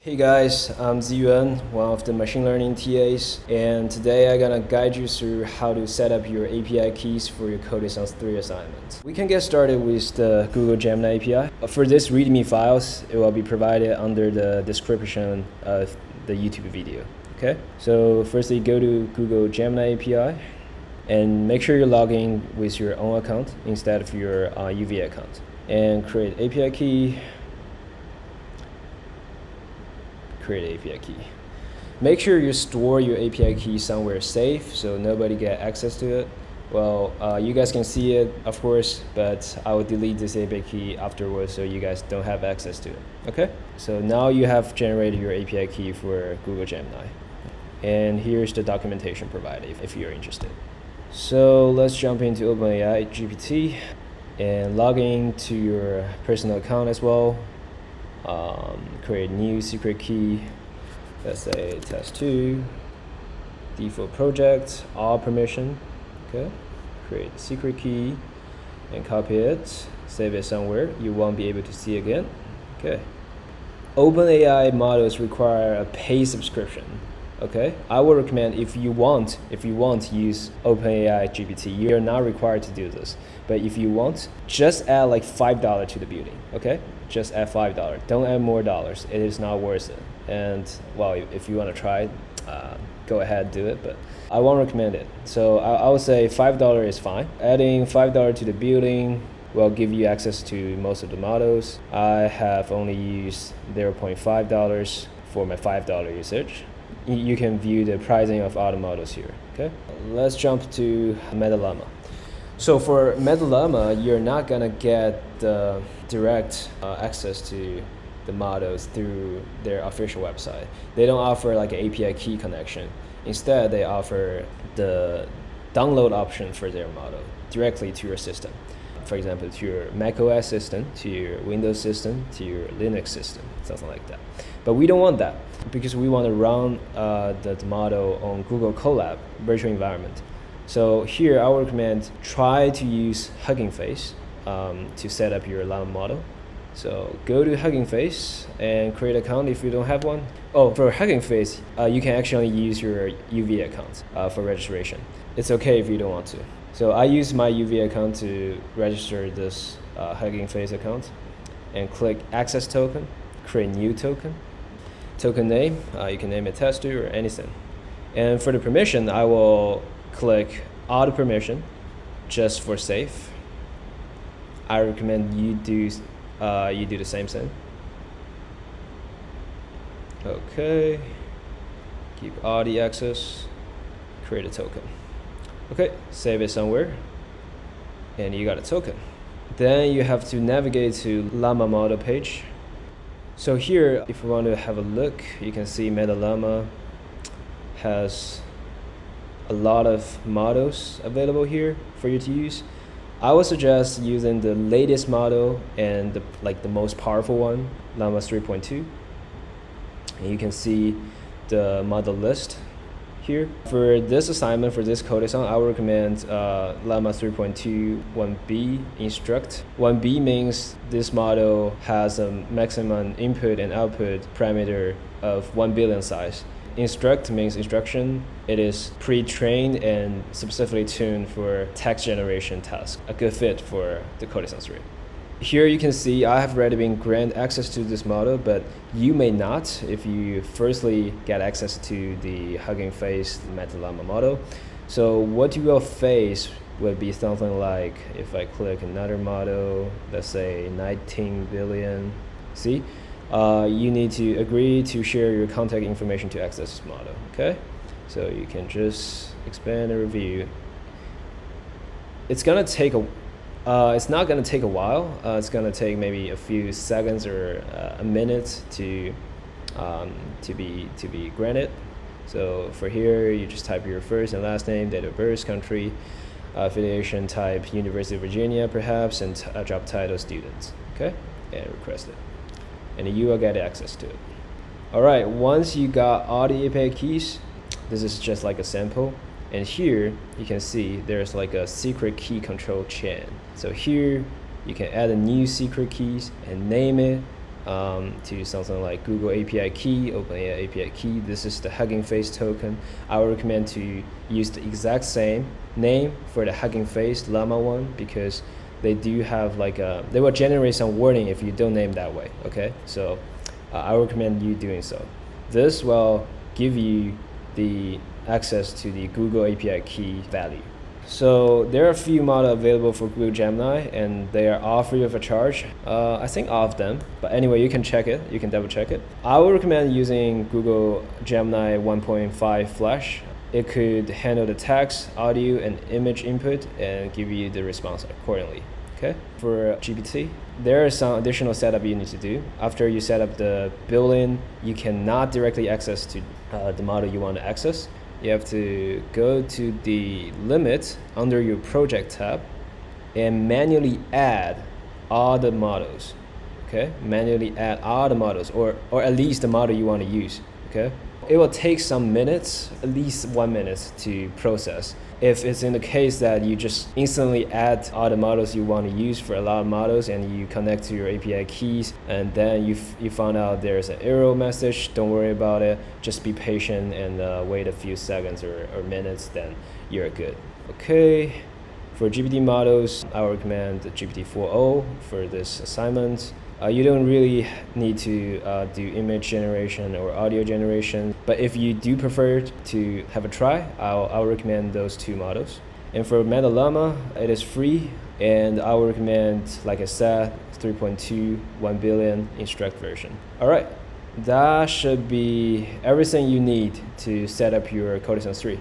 Hey guys, I'm Ziyuan, one of the machine learning TAs, and today I'm gonna guide you through how to set up your API keys for your Codeathon3 assignment. We can get started with the Google Gemini API. For this README files, it will be provided under the description of the YouTube video. Okay, so firstly go to Google Gemini API and make sure you're logging with your own account instead of your UV account, and create API key. Create API key. Make sure you store your API key somewhere safe so nobody get access to it. Well, you guys can see it, of course, but I will delete this API key afterwards so you guys don't have access to it. Okay? So now you have generated your API key for Google Gemini. And here's the documentation provided if you're interested. So let's jump into OpenAI GPT and log in to your personal account as well. Create new secret key, let's say test2, default project, all permission. Okay, create secret key and copy it, save it somewhere you won't be able to see again. Okay, OpenAI models require a paid subscription. Okay, I would recommend if you want to use OpenAI GPT, you're not required to do this. But if you want, just add like $5 to the building. Okay, just add $5. Don't add more dollars. It is not worth it. And well, if you want to try it, go ahead, do it. But I won't recommend it. So I would say $5 is fine. Adding $5 to the building will give you access to most of the models. I have only used $0.5 for my $5 usage. You can view the pricing of other models here. Okay, let's jump to Llama. So for Llama, you're not gonna get the direct access to the models through their official website. They don't offer like an API key connection. Instead, they offer the download option for their model directly to your system. For example, to your macOS system, to your Windows system, to your Linux system, something like that. But we don't want that because we want to run the model on Google Colab virtual environment. So here I would recommend try to use Hugging Face to set up your Llama model. So go to Hugging Face and create an account if you don't have one. Oh, for Hugging Face, you can actually use your UV account for registration. It's okay if you don't want to. So I use my UV account to register this Hugging Face account and click Access Token, create new token. Token name, you can name it test2 or anything. And for the permission, I will click Auto Permission just for safe. I recommend you do the same thing. Okay, keep all the access, create a token. Okay, save it somewhere, and you got a token. Then you have to navigate to Llama model page. So here, if you want to have a look, you can see Llama has a lot of models available here for you to use. I would suggest using the latest model and the most powerful one, Llama 3.2. And you can see the model list here. For this assignment, for this Codeathon, I would recommend Llama 3.2 1B instruct. 1B means this model has a maximum input and output parameter of 1 billion size. Instruct means instruction. It is pre-trained and specifically tuned for text generation tasks, a good fit for the Codeathon3. Here you can see I have already been granted access to this model, but you may not if you firstly get access to the Hugging Face Llama model. So what you will face would be something like, if I click another model, let's say 19 billion, see? You need to agree to share your contact information to access this model, okay? So you can just expand and review. It's not gonna take a while. It's gonna take maybe a few seconds or a minute to be granted. So for here, you just type your first and last name, date of birth, country, affiliation type, University of Virginia perhaps, and job title student, okay? And request it. And you will get access to it. All right, once you got all the API keys, this is just like a sample. And here you can see there's like a secret key control chain. So here you can add a new secret keys and name it to something like Google API key, OpenAI API key. This is the Hugging Face token. I would recommend to use the exact same name for the Hugging Face Llama one, because they do have like they will generate some warning if you don't name that way. Okay, so I recommend you doing so. This will give you the access to the Google API key value. So there are a few models available for Google Gemini, and they are all free of charge. I think all of them, but anyway, you can check it. You can double check it. I would recommend using Google Gemini 1.5 Flash. It could handle the text, audio, and image input and give you the response accordingly. Okay. For GPT, there is some additional setup you need to do. After you set up the built-in, you cannot directly access to the model you want to access. You have to go to the limit under your project tab and manually add all the models. Okay, manually add all the models, or at least the model you want to use. Okay, it will take some minutes, at least 1 minute to process. If it's in the case that you just instantly add all the models you want to use for a lot of models, and you connect to your API keys, and then you found out there's an error message, don't worry about it. Just be patient and wait a few seconds or minutes, then you're good. Okay, for GPT models, I would recommend the GPT-4o for this assignment. You don't really need to do image generation or audio generation, but if you do prefer to have a try, I'll recommend those two models. And for Meta Llama, it is free, and I would recommend, like I said, 3.2, 1 billion instruct version. All right, that should be everything you need to set up your Codeathon 3.